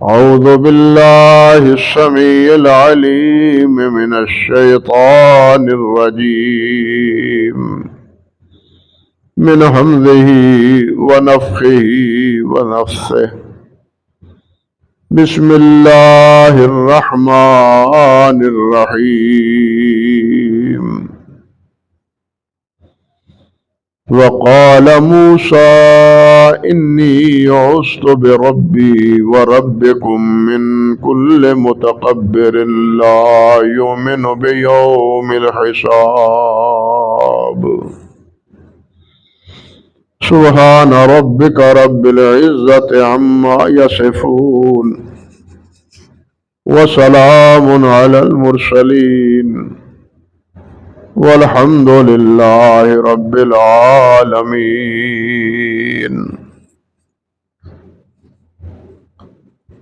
أعوذ بالله السميع العليم من الشيطان الرجيم من همزه ونفخه ونفثه. بسم الله الرحمن الرحيم. وقال موسى إني عصت بربي وربكم من كل متكبر لا يؤمن بيوم الحساب. سبحان ربك رب العزة عما يصفون وسلام على المرسلين والحمد للہ رب العالمین۔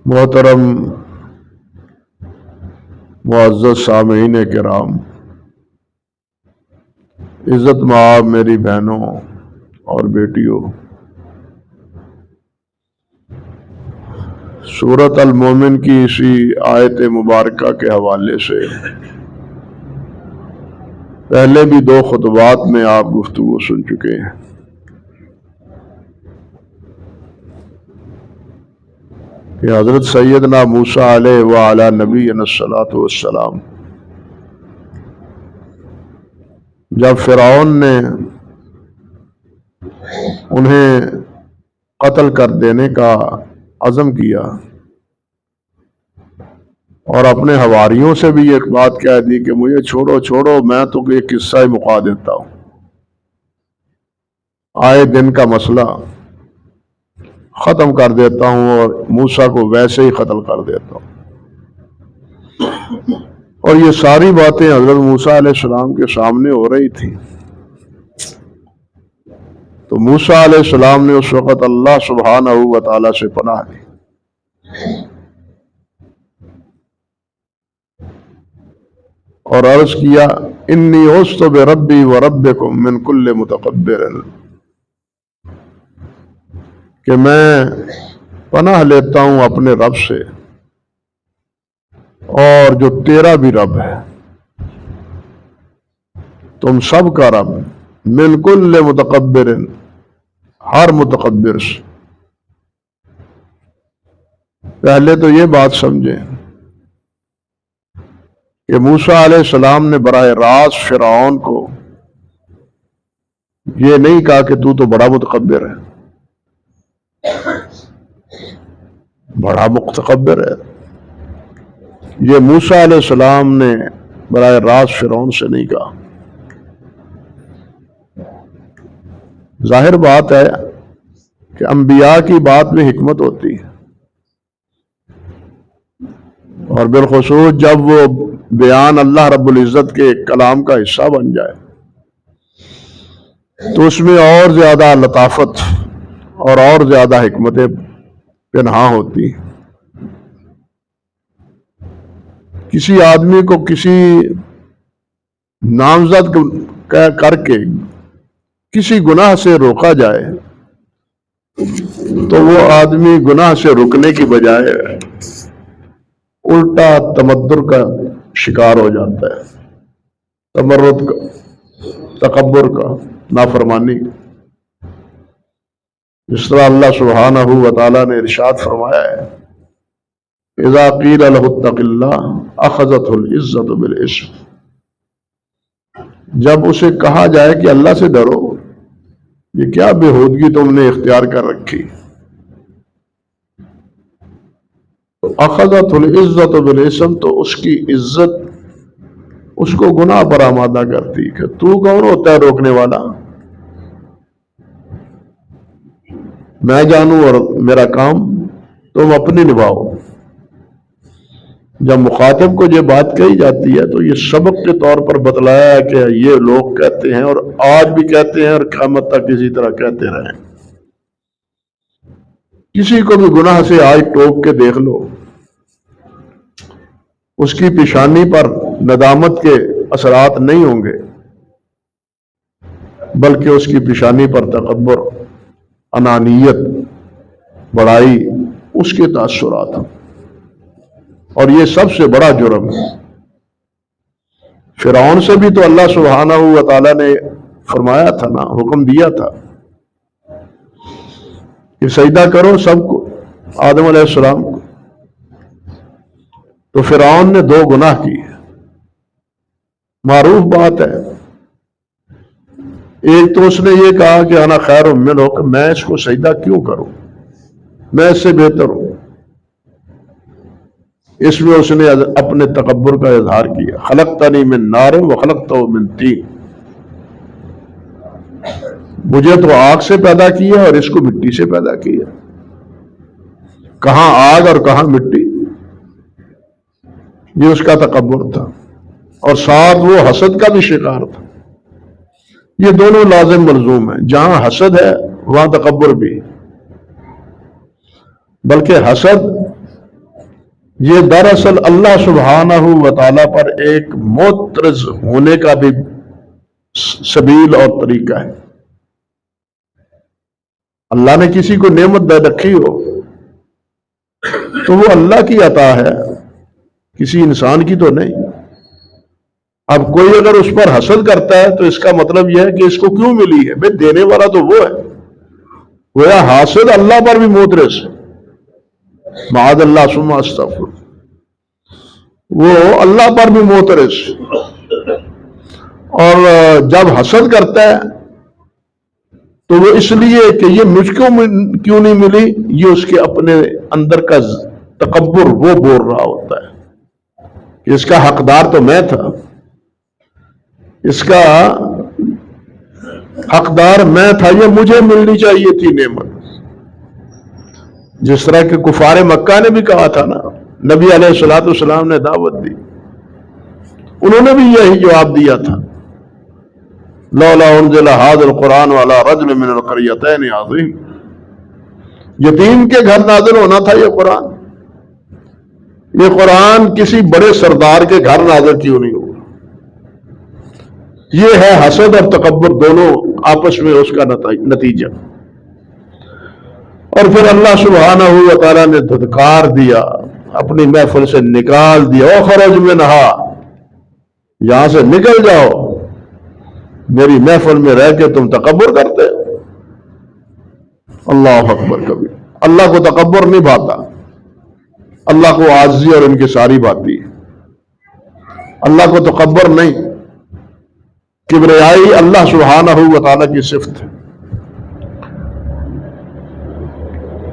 محترم معزز سامعین کرام، عزت مآب میری بہنوں اور بیٹیوں، سورۃ المومن کی اسی آیت مبارکہ کے حوالے سے پہلے بھی 2 خطبات میں آپ گفتگو سن چکے ہیں کہ حضرت سیدنا موسیٰ علیہ وعلی نبینا الصلاۃ والسلام جب فرعون نے انہیں قتل کر دینے کا عزم کیا اور اپنے حواریوں سے بھی ایک بات کہہ دی کہ مجھے چھوڑو میں تو ایک قصہ ہی مکا دیتا ہوں، آئے دن کا مسئلہ ختم کر دیتا ہوں اور موسیٰ کو ویسے ہی قتل کر دیتا ہوں۔ اور یہ ساری باتیں حضرت موسیٰ علیہ السلام کے سامنے ہو رہی تھی، تو موسیٰ علیہ السلام نے اس وقت اللہ سبحانہ و تعالیٰ سے پناہ لی اور عرض کیا انی عصت بربی وربکم من کل متکبر، کہ میں پناہ لیتا ہوں اپنے رب سے اور جو تیرا بھی رب ہے، تم سب کا رب، من کل متکبر، ہر متکبر سے۔ پہلے تو یہ بات سمجھیں کہ موسیٰ علیہ السلام نے براہ راست فرعون کو یہ نہیں کہا کہ تو بڑا متکبر ہے، بڑا متکبر ہے، یہ موسیٰ علیہ السلام نے براہ راست فرعون سے نہیں کہا۔ ظاہر بات ہے کہ انبیاء کی بات میں حکمت ہوتی ہے، اور بالخصوص جب وہ بیان اللہ رب العزت کے کلام کا حصہ بن جائے تو اس میں اور زیادہ لطافت اور زیادہ حکمتیں پنہاں ہوتی۔ کسی آدمی کو کسی نامزد کر کے کسی گناہ سے روکا جائے تو وہ آدمی گناہ سے رکنے کی بجائے الٹا تمدر کا شکار ہو جاتا ہے، تمرد کا، تکبر کا، نافرمانی۔ جس طرح اللہ سبحانہ و تعالیٰ نے ارشاد فرمایا ہے اذا قیل له اتق اللہ اخذته العزت بالاسم، جب اسے کہا جائے کہ اللہ سے ڈرو، یہ کیا بےہودگی تم نے اختیار کر رکھی، اخذت العزت بالاسم، تو اس کی عزت اس کو گناہ پر آمادہ کرتی کہ تو کون ہوتا ہے روکنے والا، میں جانوں اور میرا کام تم اپنی نبھاؤ۔ جب مخاطب کو یہ بات کہی جاتی ہے تو یہ سبق کے طور پر بتلایا ہے کہ یہ لوگ کہتے ہیں اور آج بھی کہتے ہیں اور قیامت تک اسی طرح کہتے رہیں۔ کسی کو بھی گناہ سے آج ٹوک کے دیکھ لو، اس کی پیشانی پر ندامت کے اثرات نہیں ہوں گے، بلکہ اس کی پیشانی پر تکبر، انانیت، بڑائی، اس کے تاثرات ہیں۔ اور یہ سب سے بڑا جرم ہے۔ فرعون سے بھی تو اللہ سبحانہ و تعالیٰ نے فرمایا تھا نا، حکم دیا تھا کہ سجدہ کرو سب کو، آدم علیہ السلام کو۔ تو فرعون نے 2 گناہ کیے، معروف بات ہے۔ ایک تو اس نے یہ کہا کہ انا خیر منہ، کہ میں اس کو سجدہ کیوں کروں، میں اس سے بہتر ہوں۔ اس میں اس نے اپنے تکبر کا اظہار کیا، خلقتنی من نار وخلقتہ من طین، مجھے تو آگ سے پیدا کیا اور اس کو مٹی سے پیدا کیا۔ کہاں آگ اور کہاں مٹی، یہ اس کا تکبر تھا، اور ساتھ وہ حسد کا بھی شکار تھا۔ یہ دونوں لازم ملزوم ہیں، جہاں حسد ہے وہاں تکبر بھی، بلکہ حسد یہ دراصل اللہ سبحانہ و تعالیٰ پر ایک معترض ہونے کا بھی سبیل اور طریقہ ہے۔ اللہ نے کسی کو نعمت دے رکھی ہو تو وہ اللہ کی عطا ہے، کسی انسان کی تو نہیں۔ اب کوئی اگر اس پر حسد کرتا ہے تو اس کا مطلب یہ ہے کہ اس کو کیوں ملی ہے، بھئی دینے والا تو وہ ہے۔ گویا حاسد اللہ پر بھی معترض ہے، معاذ اللہ ثم استغفر، وہ اللہ پر بھی معترض، اور جب حسد کرتا ہے تو وہ اس لیے کہ یہ مجھ کو کیوں نہیں ملی، یہ اس کے اپنے اندر کا تکبر وہ بول رہا ہوتا ہے کہ اس کا حقدار تو میں تھا، اس کا حقدار میں تھا، یہ مجھے ملنی چاہیے تھی نعمت۔ جس طرح کہ کفار مکہ نے بھی کہا تھا نا، نبی علیہ الصلوۃ والسلام نے دعوت دی، انہوں نے بھی یہی جواب دیا تھا، لولا انزل ھذا القرآن علی رجل من القریتین عظیم، یتیم کے گھر نازل ہونا تھا یہ قرآن کسی بڑے سردار کے گھر نازل کیوں نہیں ہوا۔ یہ ہے حسد اور تکبر دونوں آپس میں اس کا نتیجہ۔ اور پھر اللہ سبحانہ و تعالیٰ نے دھتکار دیا، اپنی محفل سے نکال دیا، اخرج منہا، یہاں سے نکل جاؤ، میری محفل میں رہ کے تم تکبر کرتے ہو۔ اللہ اکبر، کبھی اللہ کو تکبر نہیں بھاتا، اللہ کو عاجزی اور ان کی ساری باتیں، اللہ کو تکبر نہیں، کبریائی اللہ سبحانہ و تعالیٰ کی صفت ہے۔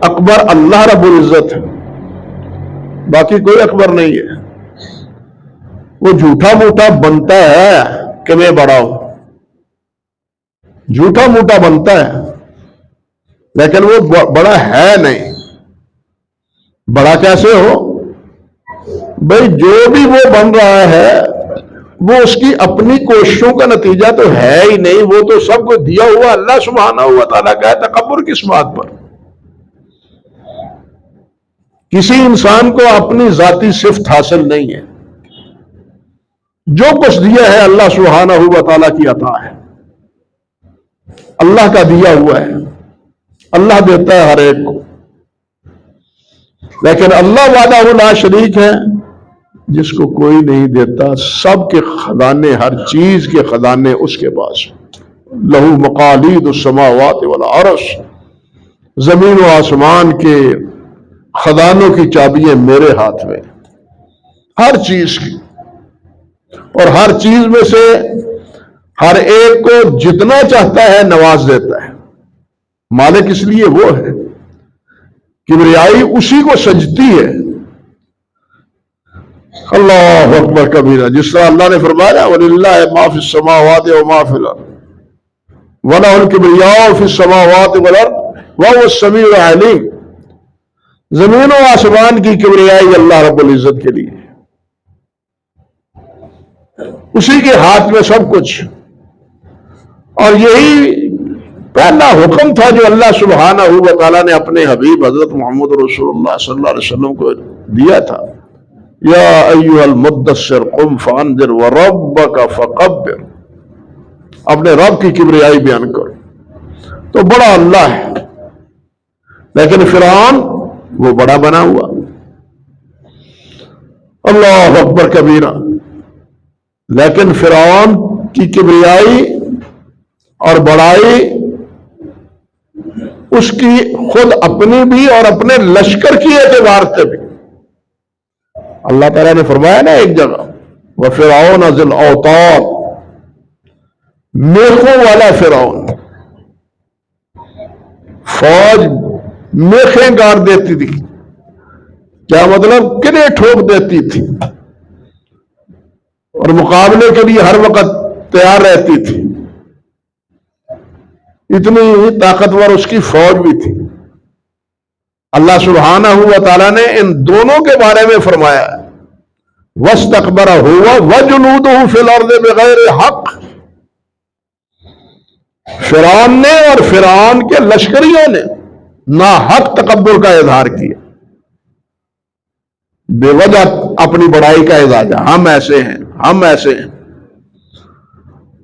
اکبر اللہ رب العزت ہے، باقی کوئی اکبر نہیں ہے۔ وہ جھوٹا موٹا بنتا ہے کہ میں بڑا ہوں، جھوٹا موٹا بنتا ہے لیکن وہ بڑا ہے نہیں۔ بڑا کیسے ہو بھئی، جو بھی وہ بن رہا ہے وہ اس کی اپنی کوششوں کا نتیجہ تو ہے ہی نہیں، وہ تو سب کو دیا ہوا اللہ سبحانہ و تعالیٰ کا ہے۔ تکبر کس بات پر؟ کسی انسان کو اپنی ذاتی صفت حاصل نہیں ہے، جو کچھ دیا ہے اللہ سبحانہ و تعالیٰ کی عطا ہے، اللہ کا دیا ہوا ہے، اللہ دیتا ہے ہر ایک کو۔ لیکن اللہ وحدہ لا شریک ہے، جس کو کوئی نہیں دیتا، سب کے خزانے، ہر چیز کے خزانے اس کے پاس۔ لہو مقالید السماوات والعرش، زمین و آسمان کے خزانوں کی چابیاں میرے ہاتھ میں، ہر چیز کی، اور ہر چیز میں سے ہر ایک کو جتنا چاہتا ہے نواز دیتا ہے۔ مالک اس لیے وہ ہے، کبریائی اسی کو سجتی ہے۔ اللہ اکبر کبیرہ، جس طرح اللہ نے فرمایا وَلِلَّهِ مَا فِي السَّمَاوَاتِ وَمَا فِي الْأَرْضِ وَلَهُ الْكِبْرِيَاءُ فِي السَّمَاوَاتِ وَالْأَرْضِ وَهُوَ السَّمِيعُ الْعَلِيمُ۔ زمین و آسمان کی کبریائی اللہ رب العزت کے لیے، اسی کے ہاتھ میں سب کچھ۔ اور یہی پہلا حکم تھا جو اللہ سبحانہ و تعالیٰ نے اپنے حبیب حضرت محمد رسول اللہ صلی اللہ علیہ وسلم کو دیا تھا، یا ایھا المدثر قم فانذر وربک فکبر، اپنے رب کی کبریائی بیان کرو۔ تو بڑا اللہ ہے، لیکن فرعون وہ بڑا بنا ہوا۔ اللہ اکبر کبیرہ. لیکن فرعون کی کبریائی اور بڑائی اس کی خود اپنی بھی اور اپنے لشکر کی اعتبار سے بھی. اللہ تعالیٰ نے فرمایا نا ایک جگہ وَفِرْعَوْنَ ذِي الْأَوْتَادِ، میخوں والا فرعون، فوج میخیں گاڑ دیتی تھی. کیا مطلب؟ کنیں ٹھوک دیتی تھی اور مقابلے کے لیے ہر وقت تیار رہتی تھی. اتنی طاقتور اس کی فوج بھی تھی. اللہ سبحانہ و تعالیٰ نے ان دونوں کے بارے میں فرمایا وَاسْتَكْبَرَ هُوَ وَجُنُودُهُ فِي الْأَرْضِ بِغَيْرِ حَقٍّ. فرعون نے اور فرعون کے لشکریوں نے ناحق تکبر کا اظہار کیا، بے وجہ اپنی بڑائی کا اظہار. ہم ایسے ہیں، ہم ایسے ہیں.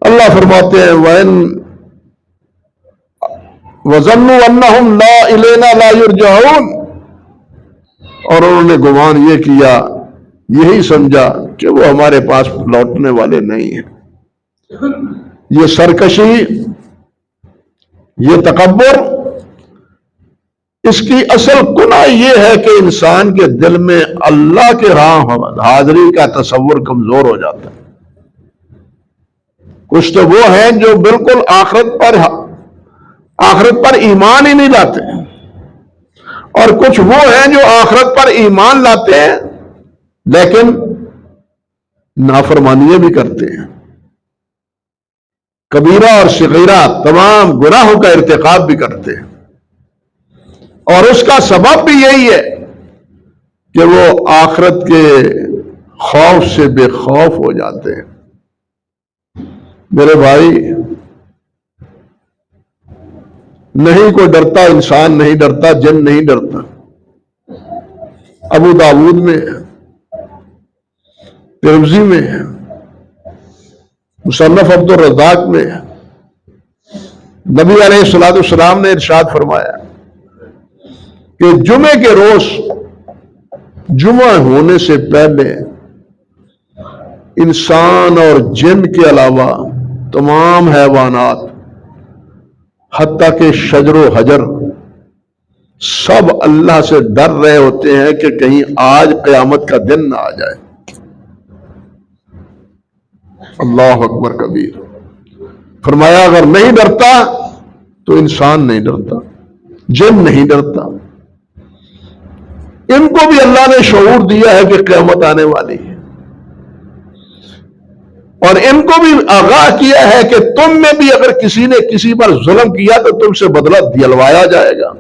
اللہ فرماتے ہیں وَظَنُّوا أَنَّهُمْ لَا إِلَيْنَا لَا يُرْجَعُونَ، اور انہوں نے گمان یہ کیا، یہی سمجھا کہ وہ ہمارے پاس لوٹنے والے نہیں ہیں. یہ سرکشی، یہ تکبر، اس کی اصل کنہ یہ ہے کہ انسان کے دل میں اللہ کے راہ حاضری کا تصور کمزور ہو جاتا ہے. کچھ تو وہ ہیں جو بالکل آخرت پر ایمان ہی نہیں لاتے، اور کچھ وہ ہیں جو آخرت پر ایمان لاتے ہیں لیکن نافرمانیاں بھی کرتے ہیں. کبیرہ اور صغیرہ تمام گناہوں کا ارتکاب بھی کرتے ہیں، اور اس کا سبب بھی یہی ہے کہ وہ آخرت کے خوف سے بے خوف ہو جاتے ہیں. میرے بھائی، نہیں کوئی ڈرتا، انسان نہیں ڈرتا، جن نہیں ڈرتا. ابو داؤد میں، ترمذی میں، مصنف عبد الرزاق میں نبی علیہ الصلوۃ والسلام نے ارشاد فرمایا کہ جمعے کے روز جمعہ ہونے سے پہلے انسان اور جن کے علاوہ تمام حیوانات حتیٰ کہ شجر و حجر سب اللہ سے ڈر رہے ہوتے ہیں کہ کہیں آج قیامت کا دن نہ آ جائے. اللہ اکبر کبیر. فرمایا اگر نہیں ڈرتا تو انسان نہیں ڈرتا، جن نہیں ڈرتا. ان کو بھی اللہ نے شعور دیا ہے کہ قیامت آنے والی ہے، اور ان کو بھی آگاہ کیا ہے کہ تم میں بھی اگر کسی نے کسی پر ظلم کیا تو تم سے بدلہ دلوایا جائے گا.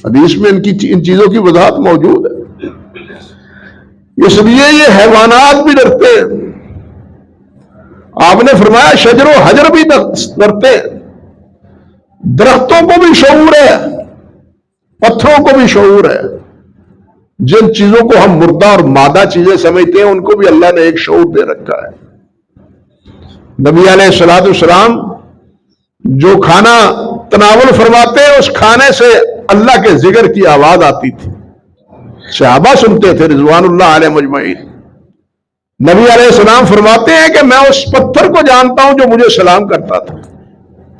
حدیث میں ان چیزوں کی وضاحت موجود ہے. اس لیے یہ حیوانات بھی ڈرتے ہیں. آپ نے فرمایا شجر و حجر بھی ڈرتے ہیں. درختوں کو بھی شعور ہے، پتھروں کو بھی شعور ہے. جن چیزوں کو ہم مردہ اور مادہ چیزیں سمجھتے ہیں ان کو بھی اللہ نے ایک شعور دے رکھا ہے. نبی علیہ الصلوۃ والسلام جو کھانا تناول فرماتے ہیں اس کھانے سے اللہ کے ذکر کی آواز آتی تھی. صحابہ سنتے تھے رضوان اللہ علیہ مجمعین. نبی علیہ السلام فرماتے ہیں کہ میں اس پتھر کو جانتا ہوں جو مجھے سلام کرتا تھا.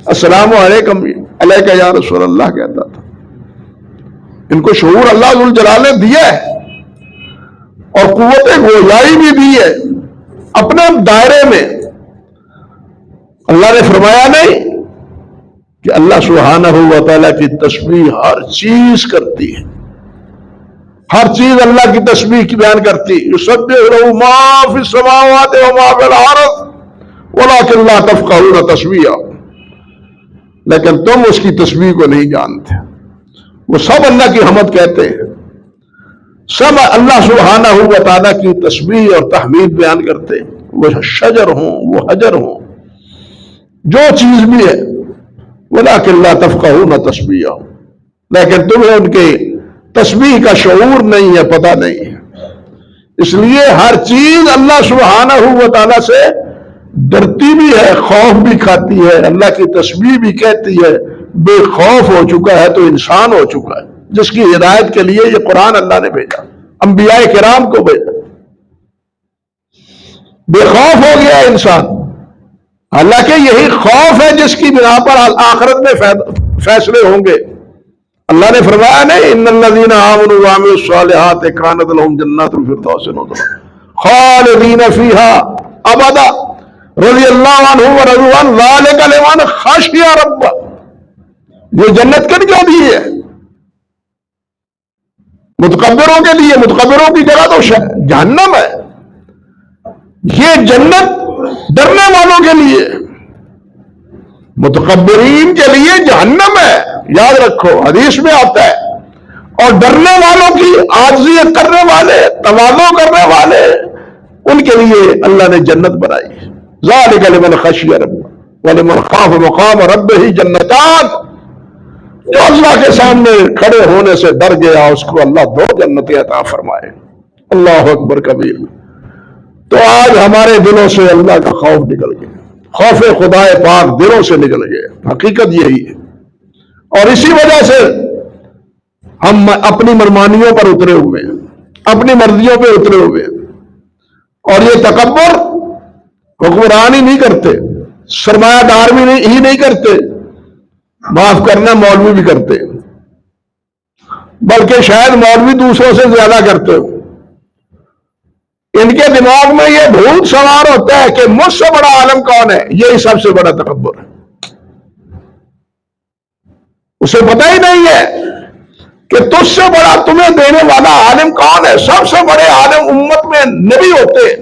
السلام علیکم علیک یا رسول اللہ کہتا تھا. ان کو شعور اللہ ذوالجلال نے دیا ہے اور قوت گویائی بھی دی ہے اپنے دائرے میں. اللہ نے فرمایا نہیں کہ اللہ سبحانہ و تعالیٰ کی تسبیح ہر چیز کرتی ہے، ہر چیز اللہ کی تسبیح کی بیان کرتی. یسبح لہ ما فی السماوات و ما فی الارض ولکن لا تفقہون تسبیحہ. لیکن تم اس کی تسبیح کو نہیں جانتے. وہ سب اللہ کی حمد کہتے ہیں، سب اللہ سبحانہ و تعالیٰ کی تسبیح اور تحمید بیان کرتے ہیں. وہ شجر ہوں، وہ حجر ہوں، جو چیز بھی ہے. وَلَٰكِن لَا تَفْقَهُونَ تَسْبِيحَهُمْ، لیکن تمہیں ان کے تسبیح کا شعور نہیں ہے، پتہ نہیں ہے. اس لیے ہر چیز اللہ سبحانہ و تعالیٰ سے ڈرتی بھی ہے، خوف بھی کھاتی ہے، اللہ کی تسبیح بھی کہتی ہے. بے خوف ہو چکا ہے تو انسان ہو چکا ہے، جس کی ہدایت کے لیے یہ قرآن اللہ نے بھیجا، انبیاء کرام کو بھیجا. بے خوف ہو گیا انسان. حالانکہ یہی خوف ہے جس کی بنا پر آخرت میں فیصلے ہوں گے. اللہ نے فرمایا نہیں ان الذین آمنوا وعملوا الصالحات کانت لهم جنات الفردوس نزلا خالدین فیہا ابدا رضی اللہ عنہ ورضوا عنہ ذالک لمن خشی رب. یہ جنت کن کیوں دی ہے؟ متکبروں کے لیے. متکبروں کی جگہ تو جہنم ہے. یہ جنت ڈرنے والوں کے لیے. متکبرین کے لیے جہنم ہے، یاد رکھو، حدیث میں آتا ہے. اور ڈرنے والوں کی، عاجزی کرنے والے، تواضع کرنے والے، ان کے لیے اللہ نے جنت بنائی. ذالک لمن خشی رب ولمن خاف مقام ربہ جنتان. جو اللہ کے سامنے کھڑے ہونے سے ڈر گیا اس کو اللہ 2 جنتیں عطا فرمائے. اللہ اکبر کبیر. تو آج ہمارے دلوں سے اللہ کا خوف نکل گیا، خوف خدا پاک دلوں سے نکل گئے. حقیقت یہی ہے. اور اسی وجہ سے ہم اپنی منمانیوں پر اترے ہوئے ہیں، اپنی مرضیوں پہ اترے ہوئے ہیں. اور یہ تکبر حکمرانی نہیں کرتے، سرمایہ دار بھی ہی نہیں کرتے، معاف کرنا مولوی بھی کرتے، بلکہ شاید مولوی دوسروں سے زیادہ کرتے ہو. ان کے دماغ میں یہ بھول سوار ہوتا ہے کہ مجھ سے بڑا عالم کون ہے. یہی سب سے بڑا تکبر ہے. اسے پتہ ہی نہیں ہے کہ تجھ سے بڑا تمہیں دینے والا عالم کون ہے. سب سے بڑے عالم امت میں نبی ہوتے ہیں.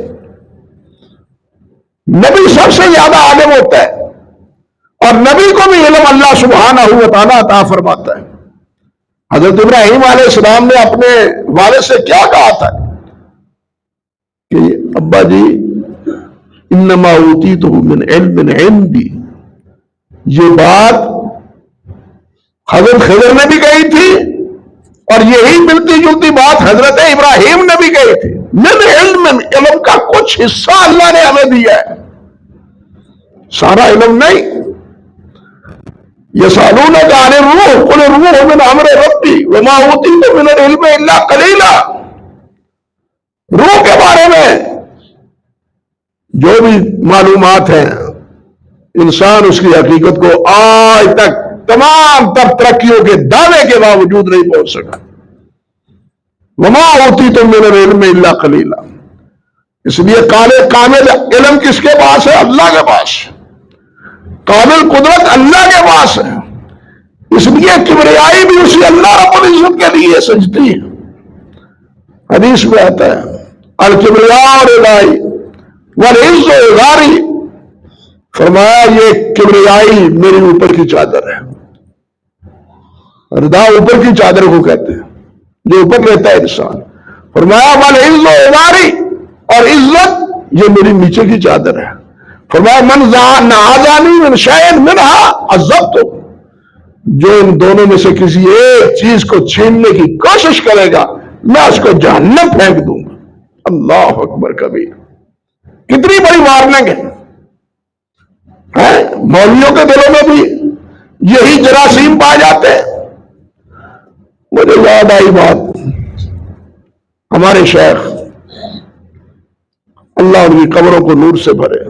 نبی سب سے زیادہ عالم ہوتا ہے. اور نبی کو بھی علم اللہ سبحانہ و تعالیٰ عطا فرماتا ہے. حضرت ابراہیم علیہ السلام نے اپنے والد سے کیا کہا تھا کہ ابا جی انما اوتیتہ من علم عندی. یہ بات حضرت خضر نے بھی کہی تھی اور یہی ملتی جلتی بات حضرت ابراہیم نے بھی کہی تھی. من علم، علم کا کچھ حصہ اللہ نے ہمیں دیا ہے، سارا علم نہیں. یسألونک عن الروح قل الروح من امر ربی وما اوتیتم من العلم الا قلیلا. روح کے بارے میں جو بھی معلومات ہیں، انسان اس کی حقیقت کو آج تک تمام تر ترقیوں کے دعوے کے باوجود نہیں پہنچ سکا. وما اوتیتم من العلم الا قلیلا. اس لیے کامل علم کس کے پاس ہے؟ اللہ کے پاس. کامل قدرت اللہ کے پاس ہے. اس لیے کبریائی بھی اسی اللہ رب العزت کے لیے سجدتی ہے. حدیث میں آتا ہے الکبریاء ردائی والعز ازاری. فرمایا یہ کبریائی میری اوپر کی چادر ہے. ردا اوپر کی چادر کو کہتے ہیں جو اوپر رہتا ہے انسان. فرمایا والعز ازاری، اور عزت یہ میری نیچے کی چادر ہے. فرمایا من نازعنی من شیء منہا عذبتہ. جو ان دونوں میں سے کسی ایک چیز کو چھیننے کی کوشش کرے گا میں اس کو جہنم پھینک دوں گا. اللہ اکبر کبیر. کتنی بڑی وارننگ ہے. مولویوں کے دلوں میں بھی یہی جراثیم پائے جاتے ہیں. مجھے یاد آئی بات، ہمارے شیخ اللہ ان کی قبروں کو نور سے بھرے،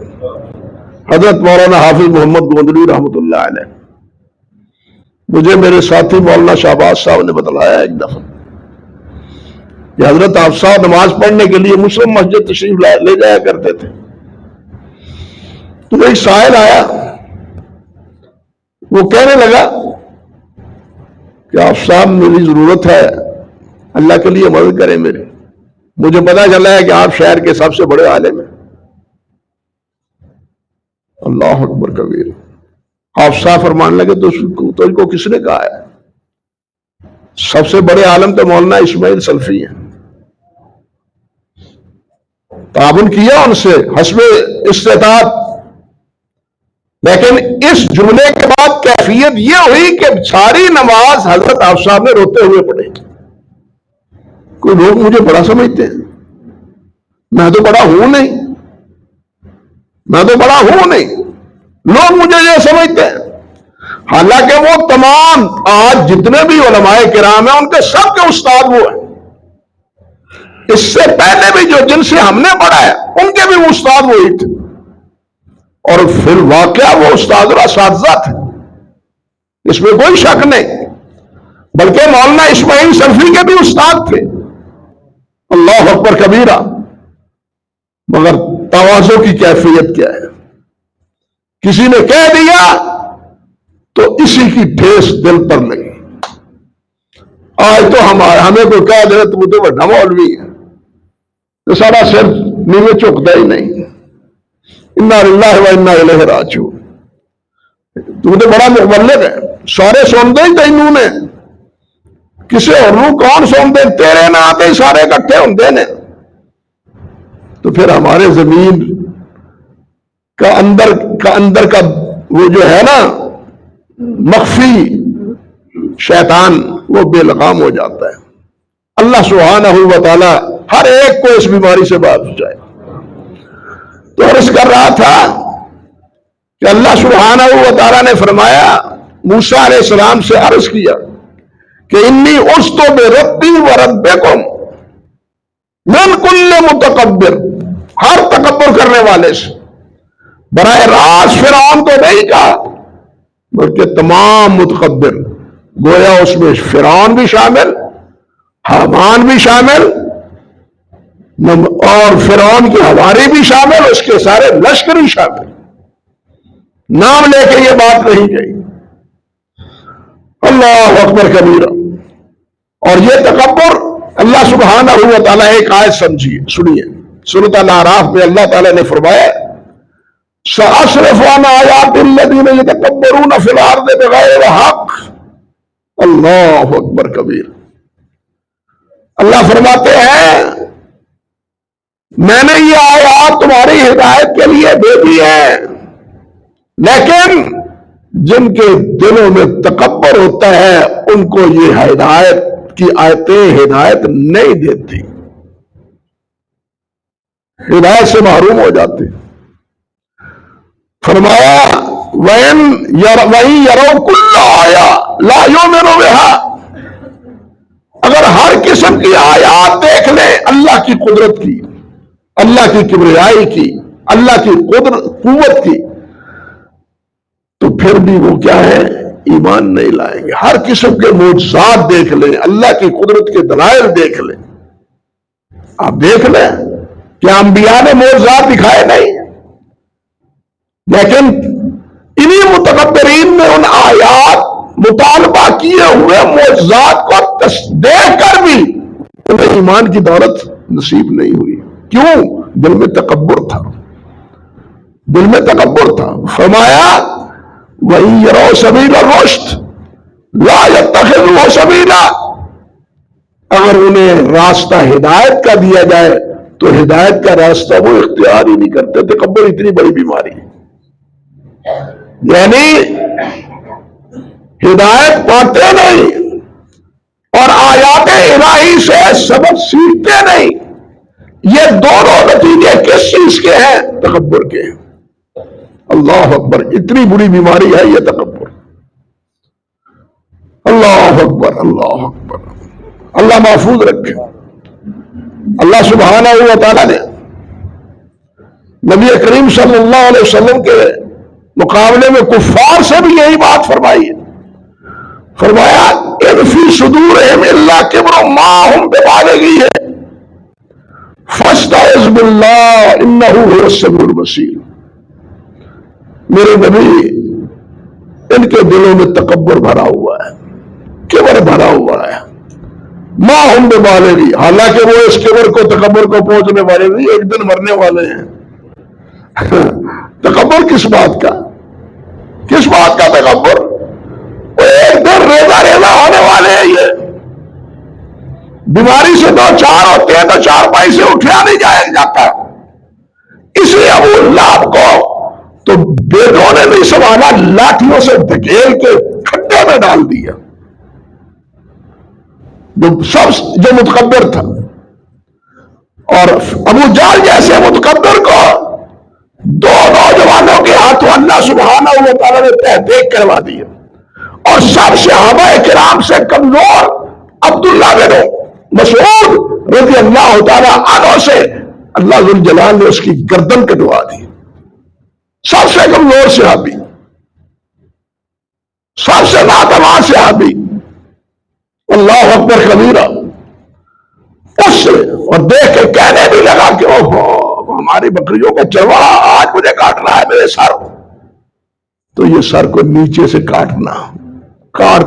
حضرت مولانا حافظ محمد گوندری رحمۃ اللہ علیہ. مجھے میرے ساتھی مولانا شہباز صاحب نے بتلایا ایک دفعہ کہ حضرت آپ صاحب نماز پڑھنے کے لیے مسلم مسجد تشریف لے جایا کرتے تھے. تو ایک سائل آیا، وہ کہنے لگا کہ آپ صاحب میری ضرورت ہے، اللہ کے لیے مدد کریں میری. مجھے پتا چلا ہے کہ آپ شہر کے سب سے بڑے عالم ہیں. اللہ اکبر کبیر. آپ صاحب فرمانے لگے تو کو کس نے کہا ہے؟ سب سے بڑے عالم تو مولانا اسماعیل سلفی ہیں. تعاون کیا ان سے حسب استطاعت، لیکن اس جملے کے بعد کیفیت یہ ہوئی کہ ساری نماز حضرت آپ صاحب نے روتے ہوئے پڑھی. کوئی لوگ مجھے بڑا سمجھتے ہیں، میں تو بڑا ہوں نہیں، میں تو بڑا ہوں نہیں، لوگ مجھے یہ سمجھتے ہیں. حالانکہ وہ تمام آج جتنے بھی علماء کرام ہیں ان کے سب کے استاد وہ ہیں. اس سے پہلے بھی جو جن سے ہم نے پڑھا ہے ان کے بھی استاد وہی تھے، اور پھر واقعہ وہ استاد اور اساتذہ تھے، اس میں کوئی شک نہیں، بلکہ مولانا اسماعیل سلفی کے بھی استاد تھے، اللہ اکبر کبیرہ۔ مگر تواضع کی کیفیت کیا ہے؟ کسی نے کہہ دیا تو اسی کی ٹھیس دل پر لگی۔ آج تو ہمیں کوئی کہہ دے تو وہ تو بڑا مولوی ہے تو سارا سر نیچے چکتا ہی نہیں، انا للہ و انا الیہ راجعون، تو تو بڑا مبلغ ہے، سارے سن دے تینوں نے، کسی اور کون سن دے؟ تیرے نہ آتے ہی سارے اکٹھے ہوندے نے۔ تو پھر ہمارے زمین کا اندر کا وہ جو ہے نا مخفی شیطان، وہ بے لگام ہو جاتا ہے۔ اللہ سبحانہ و تعالی ہر ایک کو اس بیماری سے باز جائے۔ تو عرض کر رہا تھا کہ اللہ سبحانہ و تعالی نے فرمایا، موسیٰ علیہ السلام سے عرض کیا کہ انی عصت بربی و ربکم من کل متکبر، ہر تکبر کرنے والے سے، براہ راست فرعون کو نہیں کہا بلکہ تمام متکبر، گویا اس میں فرعون بھی شامل، حامان بھی شامل، اور فرعون کی ہواری بھی شامل، اس کے سارے لشکر بھی شامل، نام لے کے یہ بات نہیں گئی۔ اللہ اکبر کبیرہ۔ اور یہ تکبر اللہ سبحانہ و تعالیٰ ایک آیت سنیے سورۃ الاعراف میں اللہ تعالیٰ نے فرمایا سأصرف عن آیات الذین یتکبرون فی الارض بغیر الحق، اللہ اکبر کبیر۔ اللہ فرماتے ہیں میں نے یہ آیات تمہاری ہدایت کے لیے بھیجی ہیں، لیکن جن کے دلوں میں تکبر ہوتا ہے ان کو یہ ہدایت کی آیتیں ہدایت نہیں دیتی، ہدایت سے محروم ہو جاتے۔ فرمایا وَإِن يَرَوْا كُلَّ آیَةٍ لَا يُؤْمِنُوا بِهَا، اگر ہر قسم کی آیات دیکھ لیں اللہ کی قدرت کی، اللہ کی کبریائی کی، اللہ کی قوت کی، تو پھر بھی وہ کیا ہے؟ ایمان نہیں لائیں گے۔ ہر قسم کے معجزات دیکھ لیں، اللہ کی قدرت کے دلائل دیکھ لیں، آپ دیکھ لیں کہ انبیاء نے معجزات دکھائے نہیں، لیکن انہی متکبرین نے ان آیات مطالبہ کیے ہوئے معجزات کو دیکھ کر بھی انہیں ایمان کی دولت نصیب نہیں ہوئی۔ کیوں؟ دل میں تکبر تھا، دل میں تکبر تھا۔ فرمایا وَإِن يَرَوْا سَبِيلَ الرُّشْدِ لَا يَتَّخِذُوهُ سَبِيلًا، اگر انہیں راستہ ہدایت کا دیا جائے تو ہدایت کا راستہ وہ اختیار ہی نہیں کرتے۔ تکبر اتنی بڑی بیماری ہے، یعنی ہدایت پاتے نہیں اور آیات الہی سے سبق سیکھتے نہیں۔ یہ دونوں نتیجے کس چیز کے ہیں؟ تکبر کے ہیں۔ اللہ اکبر، اتنی بری بیماری ہے یہ تکبر۔ اللہ اکبر، اللہ اکبر، اللہ محفوظ رکھے۔ اللہ سبحانہ و تعالیٰ نے نبی کریم صلی اللہ علیہ وسلم کے مقابلے میں کفار سے بھی یہی بات فرمائی ہے۔ فرمایا ان فی صدورہم الا کبر ما ہم ببالغیہ فاستعذ باللہ انہ هو السمیع البصیر۔ میرے نبی، ان کے دلوں میں تکبر بھرا ہوا ہے، کبر بھرا ہوا ہے، ما ہم ببالغی، حالانکہ وہ اس کبر کو تکبر کو پہنچنے والے نہیں، ایک دن مرنے والے ہیں۔ تکبر کس بات کا؟ کس بات کا تکبر؟ وہ ایک دن ریزہ ہونے والے ہیں۔ یہ بیماری سے دو چار ہوتے ہیں تو چار پائی سے اٹھا نہیں جایا جاتا، اس لیے ابو لہب کو تو بیٹوں نے نہیں سنبھالا، لاٹھیوں سے دھکیل کے کھڈے میں ڈال دیا، جو متکبر تھا۔ اور ابو جہل جیسے متکبر کو دو نوجوانوں کے ہاتھوں اللہ سبحانہ و تعالیٰ نے تحقیق کروا دی، اور سب صحابہ کرام سے کمزور عبداللہ بن مسعود رضی اللہ تعالیٰ عنہ سے اللہ ذو الجلال نے اس کی گردن کٹوا دی. سب سے کمزور صحابی، سب سے ناتواں صحابی، اللہ اکبر کبیرہ. اس سے اور دیکھ کے کہنے بھی لگا کہ اوہ ہماری بکریوں کا چرواہا آج مجھے کاٹنا ہے میرے سر. تو یہ سر کو نیچے سے کاٹ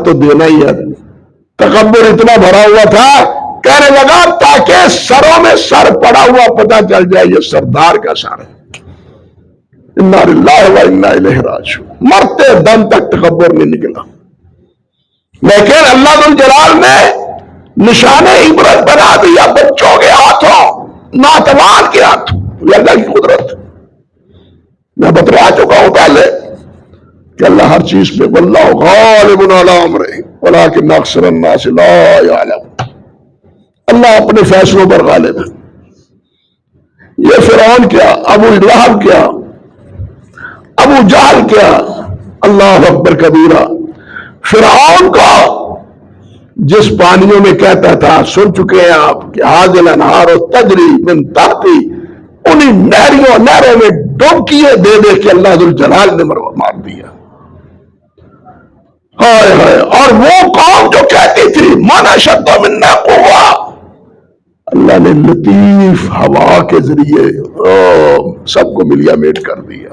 تو دینا ہی ہے. تکبر اتنا بھرا ہوا تھا، کہنے لگا تاکہ سروں میں سر پڑا ہوا پتہ چل جائے یہ سردار کا سر ہے. انا للہ و انا الیہ راجعون. مرتے دم تک تکبر نہیں نکلا. لیکن اللہ ذو الجلال نے نشان عبرت بنا دیا بچوں کے ہاتھوں، ناتوان کے ہاتھوں. یہ اللہ کی قدرت. میں بتلا چکا ہوں پہلے کہ اللہ ہر چیز پہ واللہ غالب علی امرہ ولکن اکثر الناس لا یعلمون. اللہ اپنے فیصلوں پر غالب ہے. یہ فرعون کیا، ابو لہب کیا، ابو جہل کیا، اللہ اکبر کبیرہ. فرعون کو جس پانیوں میں کہتا تھا، سن چکے ہیں آپ کہ ھذہ الانہار تجری من تحتی، انہی نہروں میں ڈبکیے دے دے کے اللہ ذو الجلال نے مار دیا. ہائے ہائے. اور وہ قوم جو کہتی تھی من اشد منا قوہ، اللہ نے لطیف ہوا کے ذریعے سب کو ملیا میٹ کر دیا.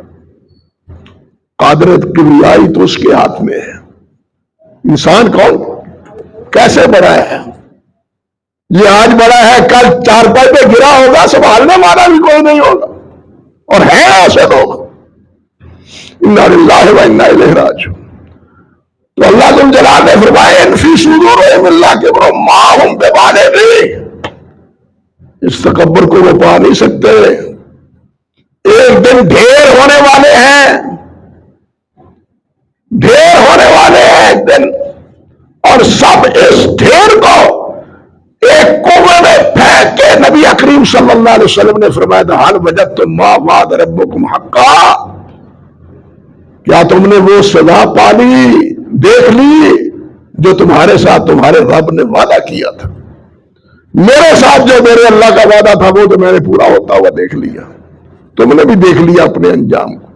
قدرت کبریائی تو اس کے ہاتھ میں ہے. انسان کون کیسے بڑا ہے؟ یہ آج بڑا ہے، کل چارپائی پہ گرا ہوگا، سنبھالنے والا بھی کوئی نہیں ہوگا. اور ہیں ایسے لوگ. انا للہ و انا الیہ راجعون. تو اللہ ذو الجلال نے فرمایا ان فی صدورہم الکبر ما ھم ببالغیہ. اس تکبر کو وہ پا نہیں سکتے. ایک دن ڈھیر ہونے والے ہیں، ڈھیر ہونے والے ہیں ایک دن، اور سب اس ڈھیر کو ایک کنویں میں پھینک کے نبی اکریم صلی اللہ علیہ وسلم نے فرمایا حل وجدتم ما وعد ربکم حقا. کیا تم نے وہ سزا پا لی، دیکھ لی جو تمہارے ساتھ تمہارے رب نے وعدہ کیا تھا؟ میرے ساتھ جو میرے اللہ کا وعدہ تھا وہ تو میں نے پورا ہوتا ہوا دیکھ لیا. تم نے بھی دیکھ لیا اپنے انجام کو.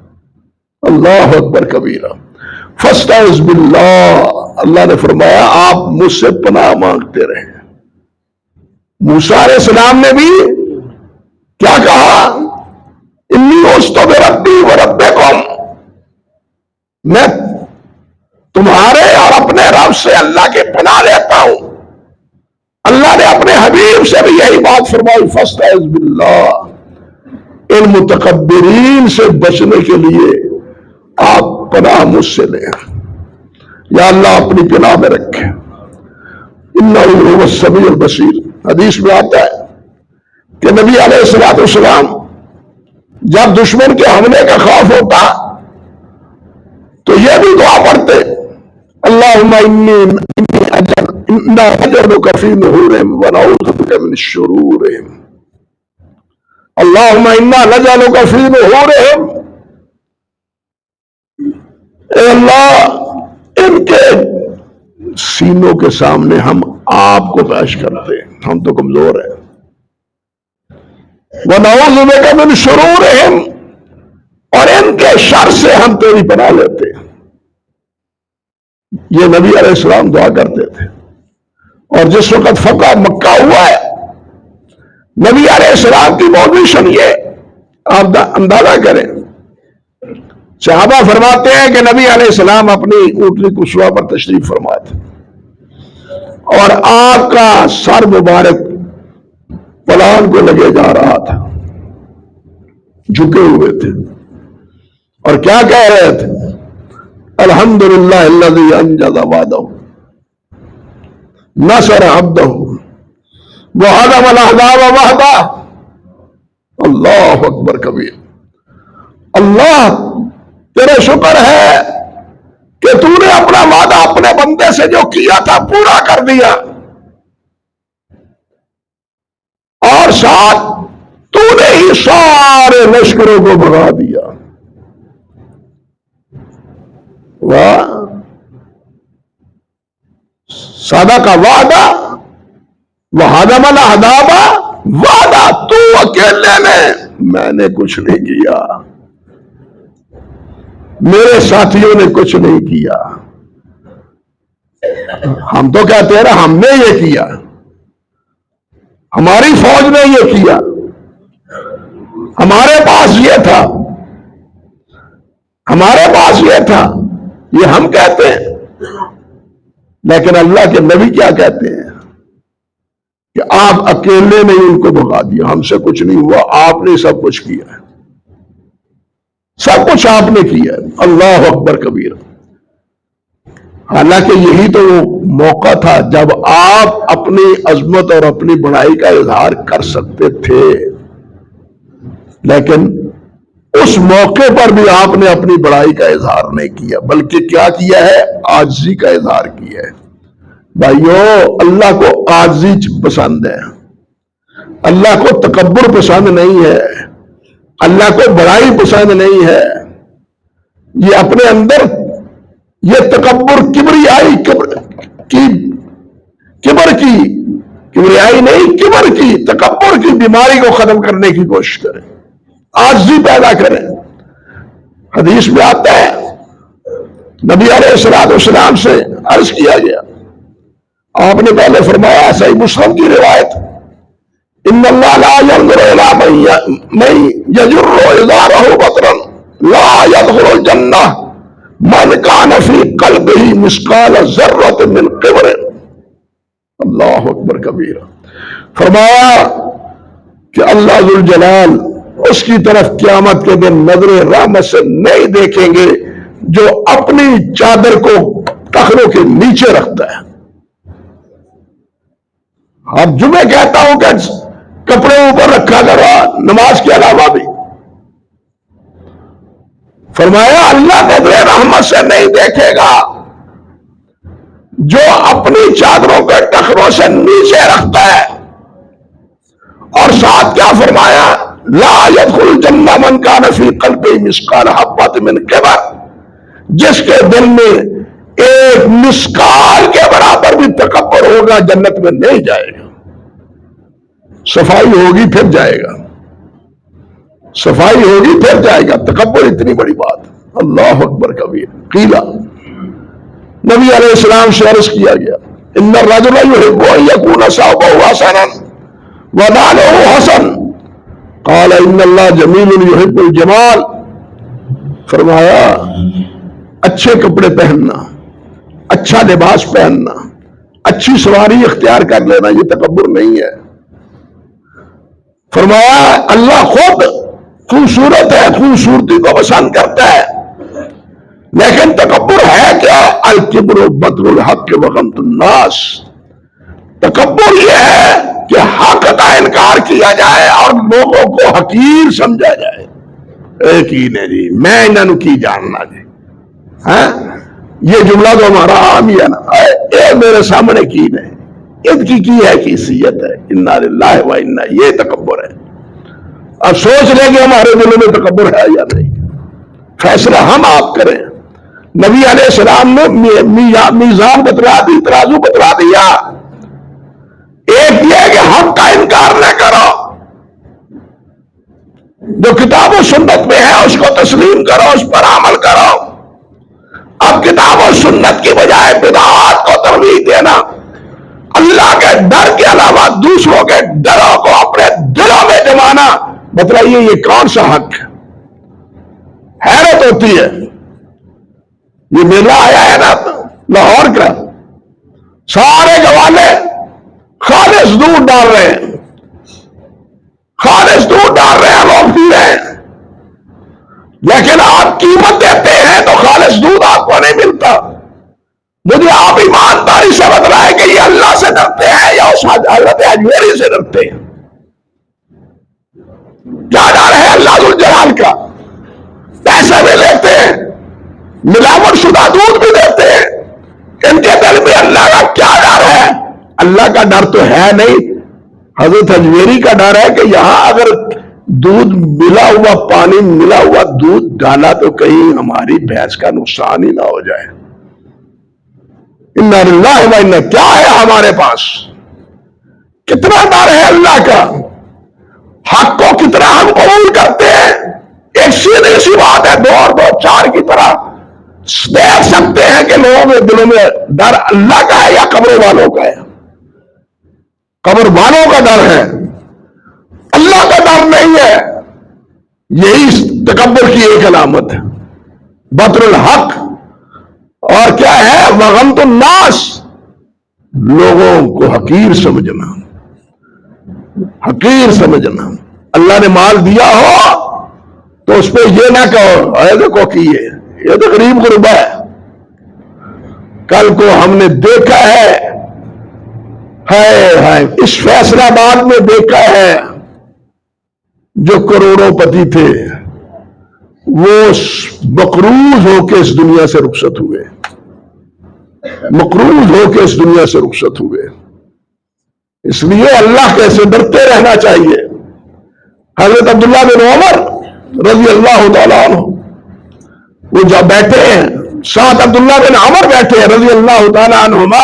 اللہ اکبر کبیرہ. فاستعذ باللہ. اللہ نے فرمایا آپ مجھ سے پناہ مانگتے رہے. موسیٰ علیہ السلام نے بھی کیا کہا؟ انی عذت بربی وربکم. میں تمہارے اور اپنے رب سے اللہ کے پناہ لیتا ہوں. اللہ نے اپنے حبیب سے بھی یہی بات فرمائی فاستعذ باللہ. ان متکبرین سے بچنے کے لیے آپ پناہ مجھ سے لیں. یا اللہ اپنی پناہ میں رکھے. انہ هو السمیع البصیر. حدیث میں آتا ہے کہ نبی علیہ الصلوۃ والسلام جب دشمن کے حملے کا خوف ہوتا تو یہ بھی دعا پڑھتے اللہم انا نجعلک فی نحورہم ونعوذ بک من شرورہم. اللہم انا نجعلک فی نحورہم. اے اللہ ان کے سینوں کے سامنے ہم آپ کو پیش کرتے ہیں، ہم تو کمزور ہیں. وَنَعُوذُ بِكَ مِنْ شُرُورِهِمْ. اور ان کے شر سے ہم تیری پناہ لیتے ہیں. یہ نبی علیہ السلام دعا کرتے تھے. اور جس وقت فتح مکہ ہوا ہے، نبی علیہ السلام کی پوزیشن یہ آپ اندازہ کریں. صحابہ فرماتے ہیں کہ نبی علیہ السلام اپنی اونٹنی قصوہ پر تشریف فرما تھے اور آپ کا سر مبارک پلان کو لگے جا رہا تھا، جھکے ہوئے تھے اور کیا کہہ رہے تھے؟ الحمدللہ الذی انجز وعدہ نصر عبدہ وہزم الاحزاب وحدہ. اللہ اکبر کبیر. اللہ تیرے شکر ہے کہ تو نے اپنا وعدہ اپنے بندے سے جو کیا تھا پورا کر دیا، اور ساتھ تو نے ہی سارے لشکروں کو بھگا دیا. واہ. سادہ کا وعدہ وَهَدَمَ الْأَحْزَابَ وعدہ تو اکیلے میں نے کچھ نہیں کیا، میرے ساتھیوں نے کچھ نہیں کیا. ہم تو کہتے ہیں نا ہم نے یہ کیا، ہماری فوج نے یہ کیا، ہمارے پاس یہ تھا، ہمارے پاس یہ تھا، یہ ہم کہتے ہیں. لیکن اللہ کے نبی کیا کہتے ہیں کہ آپ اکیلے نے ان کو بھگا دیا، ہم سے کچھ نہیں ہوا، آپ نے سب کچھ کیا ہے، سب کچھ آپ نے کیا ہے. اللہ اکبر کبیر. حالانکہ یہی تو وہ موقع تھا جب آپ اپنی عظمت اور اپنی بڑائی کا اظہار کر سکتے تھے، لیکن اس موقع پر بھی آپ نے اپنی بڑائی کا اظہار نہیں کیا، بلکہ کیا کیا ہے؟ عاجزی کا اظہار کیا ہے. بھائیو، اللہ کو عاجزی پسند ہے، اللہ کو تکبر پسند نہیں ہے، اللہ کو بڑائی پسند نہیں ہے. یہ اپنے اندر یہ تکبر کبریائی کبریائی نہیں، کبر کی، تکبر کی بیماری کو ختم کرنے کی کوشش کریں، عاجزی پیدا کریں. حدیث میں آتا ہے، نبی علیہ السلام سے عرض کیا گیا، آپ نے پہلے فرمایا، صحیح مسلم کی روایت، ان اللہ لا ينظر الى من يجر ازارہ بطرا لا يدخل الجنہ من کان فی قلبہ مثقال ذرۃ من کبر. اللہ اکبر کبیرہ. فرمایا کہ اللہ ذوالجلال اس کی طرف قیامت کے دن نظر رحمت سے نہیں دیکھیں گے جو اپنی چادر کو ٹخنوں کے نیچے رکھتا ہے. اب جو میں کہتا ہوں کہ کپڑے اوپر رکھا کرو نماز کے علاوہ بھی، فرمایا اللہ نظر رحمت سے نہیں دیکھے گا جو اپنی چادروں کے ٹخنوں سے نیچے رکھتا ہے. اور ساتھ کیا فرمایا؟ لا يدخل الجنہ من کان فی قلبہ مثقال حبۃ من کبر، جس کے دل میں ایک مثقال کے برابر بھی تکبر ہوگا جنت میں نہیں جائے گا. صفائی ہوگی پھر جائے گا، صفائی ہوگی پھر جائے گا. تکبر اتنی بڑی بات. اللہ اکبر کبیر. قیلا، نبی علیہ السلام سے عرض کیا گیا، ان الرجل يحب ان يكون ثوبه حسنا ونعله حسن قال ان اللہ جمیل يحب الجمال. فرمایا اچھے کپڑے پہننا، اچھا لباس پہننا، اچھی سواری اختیار کر لینا یہ تکبر نہیں ہے. فرمایا اللہ خود خوبصورت ہے، خوبصورتی کو پسند کرتا ہے، لیکن تکبر ہے کیا؟ الکبر بطر الحق وغمط الناس. تکبر یہ ہے کہ حق کا انکار کیا جائے اور لوگوں کو حقیر سمجھا جائے. ایک ہی نے جی میں انہوں کی جاننا جی، یہ جملہ تو ہمارا عام ہی ہے نا، اے میرے سامنے کی نے ان کی ہے حیثیت ہے. انا للہ و انا، یہ تکبر ہے. اب سوچ لیں کہ ہمارے دلوں میں تکبر ہے یا نہیں، فیصلہ ہم آپ کریں. نبی علیہ السلام نے میزان بتلا دی، ترازو بتلا دیا. ایک یہ کہ حق کا انکار نہ کرو، جو کتاب و سنت میں ہے اس کو تسلیم کرو، اس پر عمل کرو. اب کتاب و سنت کی بجائے بدعات کو ترغیب دینا، اللہ کے ڈر کے علاوہ دوسروں کے ڈروں کو اپنے دلوں میں جمانا، بتلائیے یہ کون سا حق ہے؟ حیرت ہوتی ہے. یہ میلہ آیا ہے نا لاہور کا، سارے گوالے خالص دودھ ڈال رہے ہیں، خالص دودھ ڈال رہے ہیں، لوگ پی رہے ہیں. لیکن آپ قیمت دیتے ہیں تو خالص دودھ آپ کو نہیں ملتا. مجھے آپ ایمانداری سے بتلائیں کہ یہ اللہ سے ڈرتے ہیں یا اس حضرت اجمیری سے ڈرتے ہیں؟ کیا ڈر ہے اللہ ذوالجلال کا؟ پیسے بھی لیتے ہیں، ملاوٹ شدہ دودھ بھی دیتے ہیں، ان کے دل میں اللہ کا کیا ڈر ہے؟ اللہ کا ڈر تو ہے نہیں. حضرت اجمیری کا ڈر ہے کہ یہاں اگر دودھ ملا ہوا، پانی ملا ہوا دودھ ڈالا تو کہیں ہماری بھینس کا نقصان ہی نہ ہو جائے. انا للہ و انا، کیا ہے ہمارے پاس؟ کتنا ڈر ہے اللہ کا، حق کو کتنا ہم قبول کرتے ہیں. ایک سیدھی سی بات ہے، 2 اور 2 4 کی طرح دیکھ سکتے ہیں کہ لوگوں کے دلوں میں ڈر اللہ کا ہے یا قبر والوں کا ہے. قبر والوں کا ڈر ہے، اللہ کا ڈر نہیں ہے. یہی تکبر کی ایک علامت ہے. بطر الحق اور کیا ہے؟ وغمت الناس، لوگوں کو حقیر سمجھنا، حقیر سمجھنا. اللہ نے مال دیا ہو تو اس پہ یہ نہ کہو اے دیکھو کہ یہ تو غریب غربا ہے. کل کو ہم نے دیکھا ہے اس فیصلہ آباد میں دیکھا ہے، جو کروڑوں پتی تھے وہ مقروض ہو کے اس دنیا سے رخصت ہوئے، مقروض ہو کے اس دنیا سے رخصت ہوئے. اس لیے اللہ کیسے ڈرتے رہنا چاہیے. حضرت عبداللہ بن عمر رضی اللہ تعالیٰ عنہ وہ جب بیٹھے ہیں، ساتھ عبداللہ بن عمر بیٹھے ہیں رضی اللہ تعالیٰ عنہما،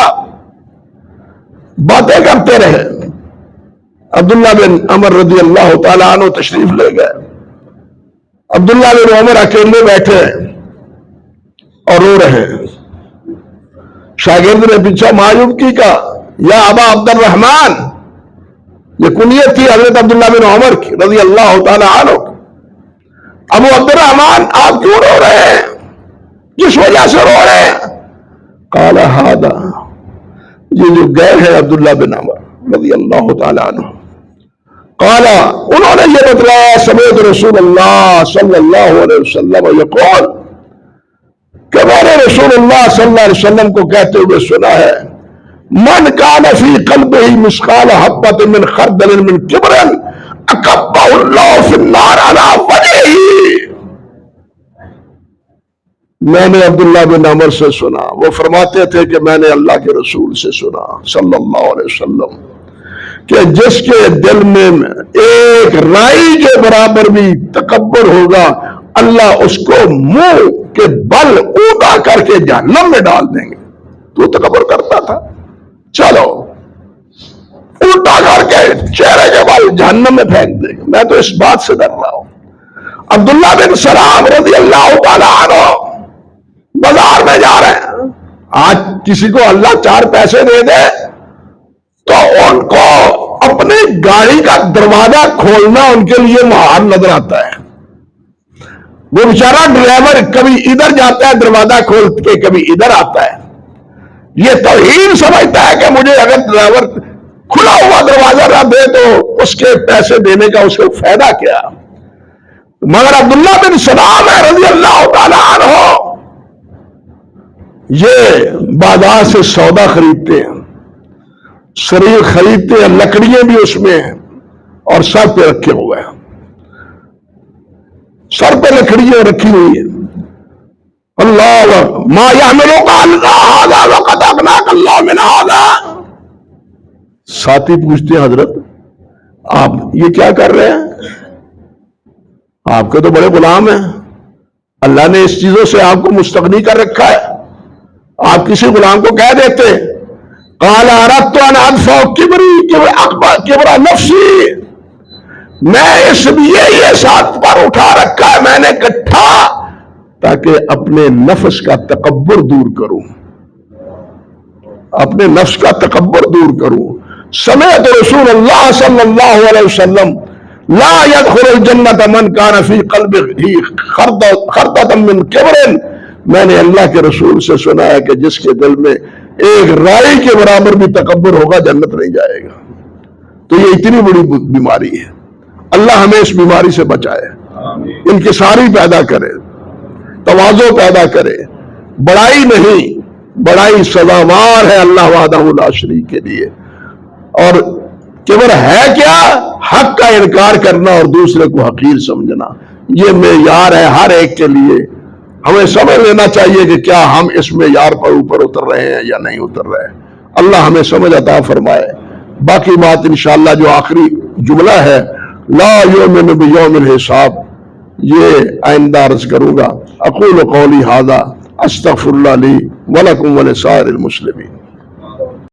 باتیں کرتے رہے. عبداللہ بن عمر رضی اللہ تعالیٰ عنہ تشریف لے گئے. عبداللہ بن عمر اکیلے بیٹھے اور رو رہے ہیں. شاگرد نے پیچھا معیوب کی کہا یا ابا عبد الرحمن، یہ کنیت تھی حضرت عبداللہ بن عمر کی رضی اللہ تعالیٰ عنہ. ابو عبد الرحمن آپ کیوں رو رہے ہیں؟ جس وجہ سے رو رہے ہیں؟ قال ہذا، یہ جو گئے ہیں عبداللہ بن عمر رضی اللہ تعالیٰ عنہ. قال، انہوں نے یہ بتلایا سمیعت رسول اللہ صلی اللہ علیہ وسلم یقول، کہ میں نے رسول اللہ صلی اللہ علیہ وسلم کو کہتے ہوئے سنا ہے، من کان فی قلبہ مثقال حبۃ من خردل من کبر اکبہ اللہ فی النار علی وجہہ. میں نے عبداللہ بن عمر سے سنا، وہ فرماتے تھے کہ میں نے اللہ کے رسول سے سنا صلی اللہ علیہ وسلم کہ جس کے دل میں ایک رائی کے برابر بھی تکبر ہوگا، اللہ اس کو منہ کے بل اونٹا کر کے جہنم میں ڈال دیں گے. تو تکبر کرتا تھا، چلو الٹا کر کے چہرے کے بل جہنم میں پھینک دیں گے. میں تو اس بات سے ڈر رہا ہوں. عبداللہ بن سلام رضی اللہ تعالیٰ عنہ بازار میں جا رہے ہیں. آج کسی کو اللہ 4 پیسے دے دے تو ان کو اپنی گاڑی کا دروازہ کھولنا ان کے لیے محال نظر آتا ہے. وہ بیچارہ ڈرائیور کبھی ادھر جاتا ہے دروازہ کھول کے، کبھی ادھر آتا ہے. یہ توہین سمجھتا ہے کہ مجھے اگر ڈرائیور کھلا ہوا دروازہ نہ دے تو اس کے پیسے دینے کا اس کو فائدہ کیا. مگر عبداللہ بن سلام رضی اللہ تعالیٰ عنہ یہ بازار سے سودا خریدتے ہیں، شریر خریدتے ہیں، لکڑیاں بھی اس میں ہیں اور سر پہ رکھے ہوئے ہیں، سر پہ لکڑیاں رکھی ہوئی ہیں. اللہ ما یحملک علی ھذا وقد اغناک اللہ من ھذا. ساتھی پوچھتے ہیں حضرت آپ یہ کیا کر رہے ہیں؟ آپ کے تو بڑے غلام ہیں، اللہ نے اس چیزوں سے آپ کو مستغنی کر رکھا ہے، آپ کسی غلام کو کہہ دیتے. قال اردت ان ادفع کبری کبر نفسی، میں اس لیے یہ ساتھ پر اٹھا رکھا ہے، میں نے کٹھا تاکہ اپنے نفس کا تکبر دور کروں، اپنے نفس کا تکبر دور کروں. سمعت رسول اللہ صلی اللہ علیہ وسلم لا يدخل الجنت من کان فی قلبہ خردۃ من کبر. میں نے اللہ کے رسول سے سنا ہے کہ جس کے دل میں ایک رائی کے برابر بھی تکبر ہوگا جنت نہیں جائے گا. تو یہ اتنی بڑی بیماری ہے، اللہ ہمیں اس بیماری سے بچائے، انکساری پیدا کرے، تواضع پیدا کرے. بڑائی نہیں، بڑائی سزاوار ہے اللہ وحدہ لا شریک کے لیے. اور کبر ہے کیا؟ حق کا انکار کرنا اور دوسرے کو حقیر سمجھنا. یہ معیار ہے ہر ایک کے لیے. ہمیں سمجھ لینا چاہیے کہ کیا ہم اس معیار پر اوپر اتر رہے ہیں یا نہیں اتر رہے. اللہ ہمیں سمجھ عطا فرمائے. باقی بات انشاءاللہ جو آخری جملہ ہے لا یؤمن بیوم الحساب، یہ آئندہ عرض کروں گا. اقول قولی ھذا استغفر اللہ لی ولکم ولسائر المسلمین.